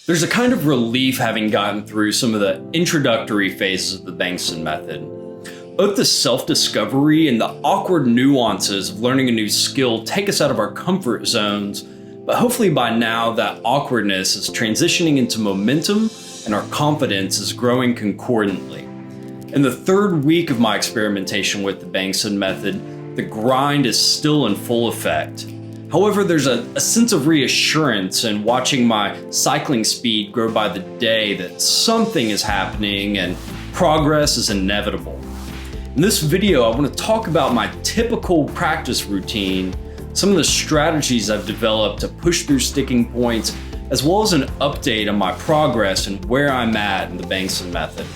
There's a kind of relief having gotten through some of the introductory phases of the Bengston Method. Both the self-discovery and the awkward nuances of learning a new skill take us out of our comfort zones, but hopefully by now that awkwardness is transitioning into momentum and our confidence is growing concordantly. In the third week of my experimentation with the Bengston Method, the grind is still in full effect. However, there's a sense of reassurance in watching my cycling speed grow by the day that something is happening and progress is inevitable. In this video, I want to talk about my typical practice routine, some of the strategies I've developed to push through sticking points, as well as an update on my progress and where I'm at in the Bengston Method.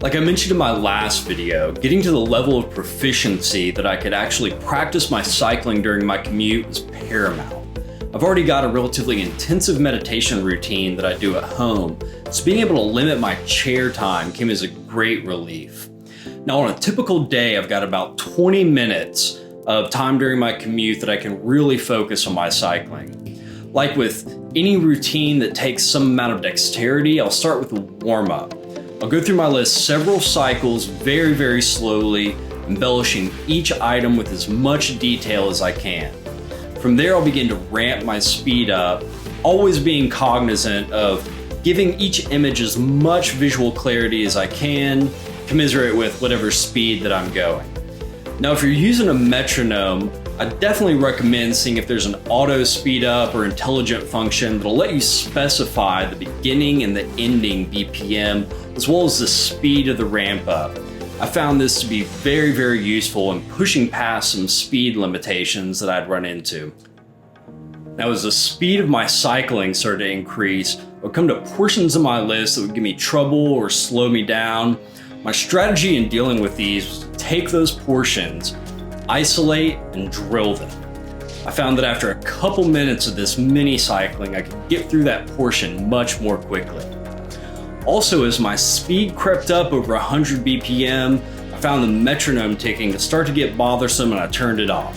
Like I mentioned in my last video, getting to the level of proficiency that I could actually practice my cycling during my commute was paramount. I've already got a relatively intensive meditation routine that I do at home, so being able to limit my chair time came as a great relief. Now on a typical day, I've got about 20 minutes of time during my commute that I can really focus on my cycling. Like with any routine that takes some amount of dexterity, I'll start with a warm-up. I'll go through my list several cycles very slowly, embellishing each item with as much detail as I can. From there, I'll begin to ramp my speed up, always being cognizant of giving each image as much visual clarity as I can, commiserate with whatever speed that I'm going. Now, if you're using a metronome, I definitely recommend seeing if there's an auto speed up or intelligent function that'll let you specify the beginning and the ending BPM, as well as the speed of the ramp up. I found this to be very useful in pushing past some speed limitations that I'd run into. Now, as the speed of my cycling started to increase, I would come to portions of my list that would give me trouble or slow me down. My strategy in dealing with these was to take those portions, isolate, and drill them. I found that after a couple minutes of this mini cycling, I could get through that portion much more quickly. Also, as my speed crept up over 100 BPM, I found the metronome ticking to start to get bothersome and I turned it off.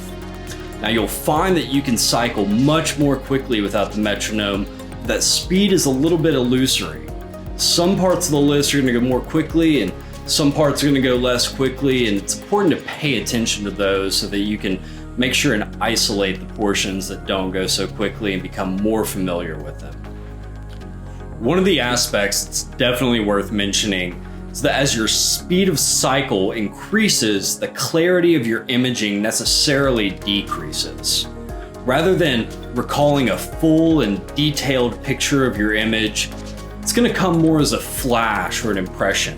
Now you'll find that you can cycle much more quickly without the metronome, but that speed is a little bit illusory. Some parts of the list are going to go more quickly and some parts are going to go less quickly, and it's important to pay attention to those so that you can make sure and isolate the portions that don't go so quickly and become more familiar with them. One of the aspects that's definitely worth mentioning is that as your speed of cycle increases, the clarity of your imaging necessarily decreases. Rather than recalling a full and detailed picture of your image, it's going to come more as a flash or an impression.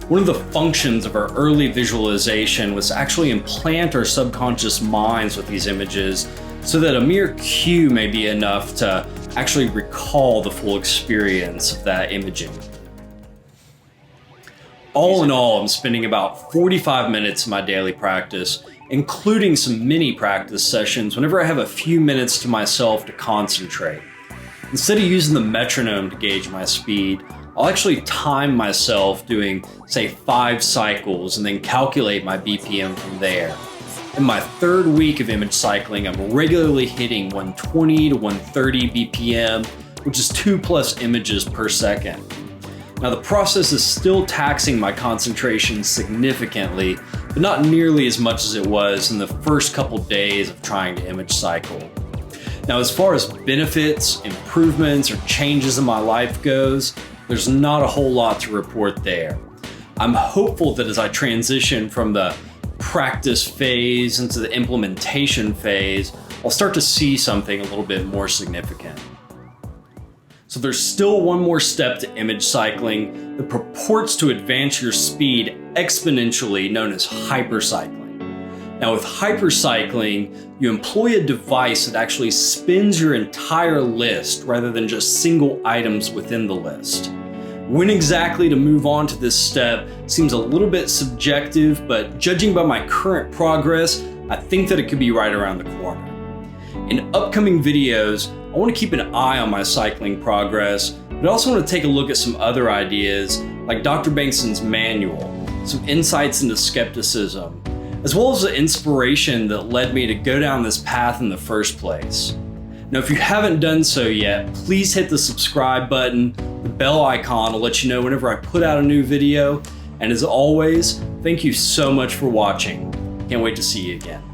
One of the functions of our early visualization was to actually implant our subconscious minds with these images so that a mere cue may be enough to actually recall the full experience of that imaging. All in all, I'm spending about 45 minutes in my daily practice, including some mini practice sessions whenever I have a few minutes to myself to concentrate. Instead of using the metronome to gauge my speed, I'll actually time myself doing, say, 5 cycles and then calculate my BPM from there. In my third week of image cycling, I'm regularly hitting 120 to 130 BPM, which is 2+ images per second. Now, the process is still taxing my concentration significantly, but not nearly as much as it was in the first couple days of trying to image cycle. Now, as far as benefits, improvements, or changes in my life goes, there's not a whole lot to report there. I'm hopeful that as I transition from the practice phase into the implementation phase, I'll start to see something a little bit more significant. So there's still one more step to image cycling that purports to advance your speed exponentially, known as hypercycling. Now with hypercycling, you employ a device that actually spins your entire list rather than just single items within the list. When exactly to move on to this step seems a little bit subjective, but judging by my current progress, I think that it could be right around the corner. In upcoming videos, I want to keep an eye on my cycling progress, but I also want to take a look at some other ideas like Dr. Bengston's manual, some insights into skepticism, as well as the inspiration that led me to go down this path in the first place. Now, if you haven't done so yet, please hit the subscribe button, the bell icon will let you know whenever I put out a new video. And as always, thank you so much for watching. Can't wait to see you again.